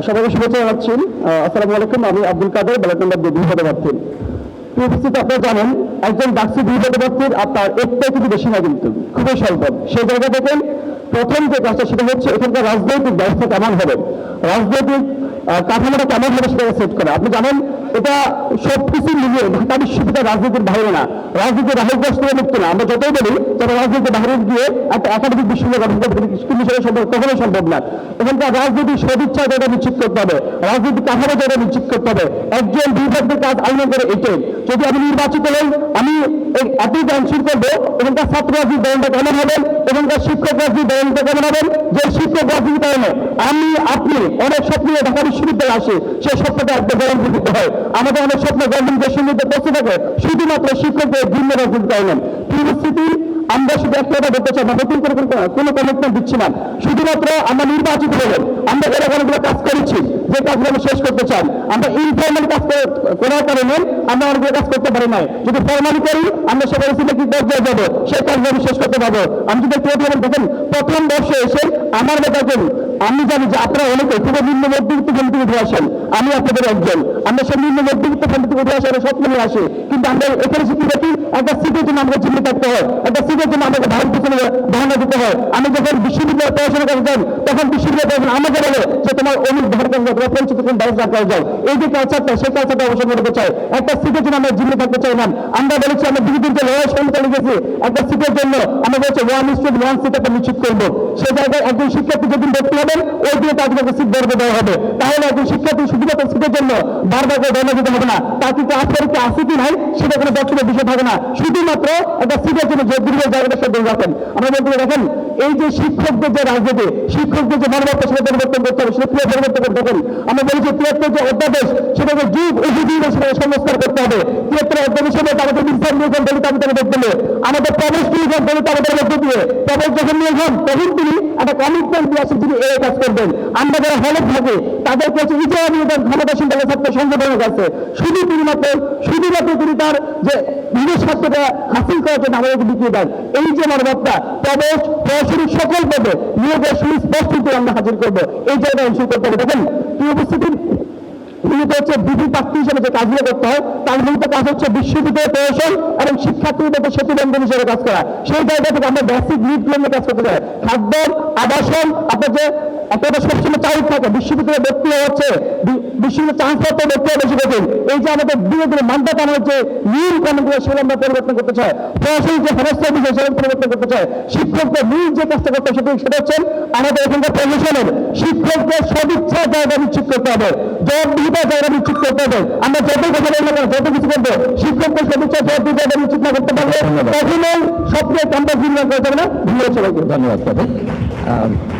সবাইকে শুভেচ্ছা জানাচ্ছি। আসসালামু আলাইকুম। আমি আব্দুল কাদের, ব্যালট নম্বর 2 পদপ্রার্থী। উপস্থিত আপনারা জানেন একজন ডাকসু 2 পদপ্রার্থীর আপনার একটাই কিন্তু বেশি না, কিন্তু খুবই স্বল্প। সেই জায়গা দেখেন প্রথম যে কাজটা সেটা হচ্ছে এখানকার রাজনৈতিক ব্যবস্থা কেমন হবে, রাজনৈতিক কাঠামোটা কেমন হবে সেটাকে সেট করা। আপনি জানেন এটা সবকিছু মিলিয়ে ঢাকা বিশ্ববিদ্যালয় রাজনীতির বাইরে না, রাজনীতির রাহুগ্রস্ত মুক্ত না। আমরা যতই বলি যারা রাজনীতির বাইরে গিয়ে একটা একাডেমিক বিশ্ববিদ্যালয় গঠন করতে কিন্তু সেটা সম্ভব, কখনোই সম্ভব না। এখানকার রাজনীতির সদিচ্ছা যেটা নিশ্চিত করতে হবে, রাজনীতির কাঠামো যেটা নিশ্চিত করতে হবে। একজন বিভাগের কাজ আইন করে এটাই। যদি আমি নির্বাচিত হই, আমি এতই এনশিওর করবো এখানকার ছাত্র রাজনীতির দলটা কেমন হবেন, এখানকার শিক্ষক রাজনীতির দলটা কেমন হবেন। যে শিক্ষক রাজনীতির কারণে আমি আপনি অনেক স্বপ্ন ঢাকা বিশ্ববিদ্যালয়ে আসে, সেই স্বপ্নটা একদম গ্রহণ করতে হয়। আমাদের অনেক স্বপ্ন গভর্নমেন্ট দেশের মধ্যে বসে থাকে শুধুমাত্র শিক্ষকদের ভিন্ন রাজনীতির কারণে। পরিস্থিতি আমরা শুধু একটা কথা বলতে চাই না, নতুন করে কোনো কমিটমেন্ট দিচ্ছি না। শুধুমাত্র আমরা নির্বাচিত হলে আমরা এরকম অনেকগুলো কাজ করেছি যে কাজগুলো আমরা শেষ করতে চাই। আমরা ইনফর্মাল কাজ করার কারণে আমরা অনেকগুলো কাজ করতে পারি না। যদি ফর্মালি করি আমরা সবাই কি পর্যায়ে যাবো, সেই কাজগুলো আমি শেষ করতে পারবো। আমি যদি একটু দেখেন প্রথম বর্ষে এসে আমার বেতন আমি জানি যে আপনারা অনেকে খুব নিম্ন মধ্যবিত্ত ফ্যামিলি থেকে উঠে আসেন, আমি আপনাদের একজন। আমরা সেই নিম্ন মধ্যবিত্ত ফ্যামিলি থেকে উঠে আসার স্বপ্ন নিয়ে আসি, কিন্তু আমরা এখানে শিখি দেখি একটা সিটের জন্য আমাকে চিন্তা থাকতে হয়, একটা সিটের জন্য আমাকে ভারত পিছনে বহানা দিতে হয়। আমি যখন বিশ্ববিদ্যালয়ে পড়াশোনা করতে যাই তখন বিশ্ববিদ্যালয় আমাকে বলে যে তোমার অনেক ধার কাজ তোমার পরিচিত কোন ব্যবস্থা করা যায়। এই যে কালচারটা, সেই কালচারটা অবশ্যই করতে চাই। একটা সিটের জন্য আমরা জিম্মে থাকতে চাই না। আমরা বলেছি আমরা দুদিন যে লড়াই সংখ্যা লিখেছি একটা সিটের জন্য, আমরা বলছি 1:1 সিট একটা নিশ্চিত করবো। সেই জায়গায় একজন শিক্ষার্থী যেদিন ভর্তি হবেন ওই দিনে তাদেরকে সিট বর্গ দেওয়া হবে। তাহলে একজন শিক্ষার্থী শুধুমাত্র সিটের জন্য বারবার করে ধর্ণা দিতে হবে না। তার কিন্তু আজকে আছে কি নাই সেটা কোনো বক্তব্যের বিষয় থাকে না, শুধুমাত্র একটা সিটের জন্য যে দীর্ঘ জায়গাটা সে ধরে রাখেন। আমরা বলতে দেখেন এই যে শিক্ষকদের যে রাজনীতি, শিক্ষকদের যে মনোভাবটা সেটা পরিবর্তন করতে হবে, সেটা প্রিয় পরিবর্তন করতে হবে। আমরা বলেছি 73 যে অধ্যাদেশ সেটাকে যুগ উপযোগী সেটাকে সংস্কার করতে হবে। 73 অধ্যাদেশ হবে আমাদের বিচার নিয়োজন দলিত আবেদন করতে হবে, আমাদের প্রবেশ নিয়োজন দলিত আবেদনের মধ্যে দিয়ে প্রবেশ যখন নিয়োজন তখন তিনি একটা কমিটমেন্ট দিয়ে আসেন যিনি এই কাজ করবেন। আমরা যারা হলে থাকে তাদেরকে হচ্ছে ইজারা নিয়োজন ক্ষমতাসীন দলের ছাত্র সংগঠনের কাছে শুধুমাত্র তিনি তার যে নিজের স্বার্থটা হাসিল করার জন্য আমাদেরকে বিক্রিয়ে দেন। এই যে মনোভাবটা প্রবেশ প্রশাসনিক সকল পদে নিয়োগের সুস্পষ্ট আমরা হাজির করবো, এই জায়গায় এনশিওর করতে হবে। দেখেন কি উপস্থিতি মূলত হচ্ছে বিধি প্রার্থী হিসেবে যে কাজগুলো করতে হয় তার মূলত কাজ হচ্ছে বিশ্ববিদ্যালয় প্রশাসন এবং শিক্ষার্থীদের সেতু বন্ধন হিসেবে কাজ করা। সেই জায়গা থেকে আমরা বেসিক নিডগুলো নিয়ে কাজ করতে চাই। খাদ্য, আবাসন, আপনার যে একটা সবসময় চাহিদা থাকে বিশ্ববিদ্যালয়ে ভর্তি হচ্ছে, বিশ্ববিদ্যালয় ট্রান্সফার তো ভর্তি বেশি কঠিন। এই যে আমাদের বিরোধী মানটা টানা হচ্ছে নিয়ম কানুনগুলো সেগুলো আমরা পরিবর্তন করতে চাই। প্রশাসনিক যে ফরেস্ট অফিসার সেগুলো পরিবর্তন করতে চাই। শিক্ষকদের মূল যে কাজটা করতে সেটা হচ্ছে আমাদের এখানকার প্রশাসনের শিক্ষকদের সদিচ্ছা জায়গা নিশ্চিত করতে হবে, জবাবদিহিতার জায়গা নিশ্চিত করতে হবে। আমরা যতই কথা বলবো না যত কিছু করবো শিক্ষকদের সদিচ্ছা জবাবদিহিতার জায়গা নিশ্চিত না করতে পারলে কখনোই স্বপ্নের ক্যাম্পাস নির্মাণ করা যাবে না। ধন্যবাদ সবাইকে। ধন্যবাদ।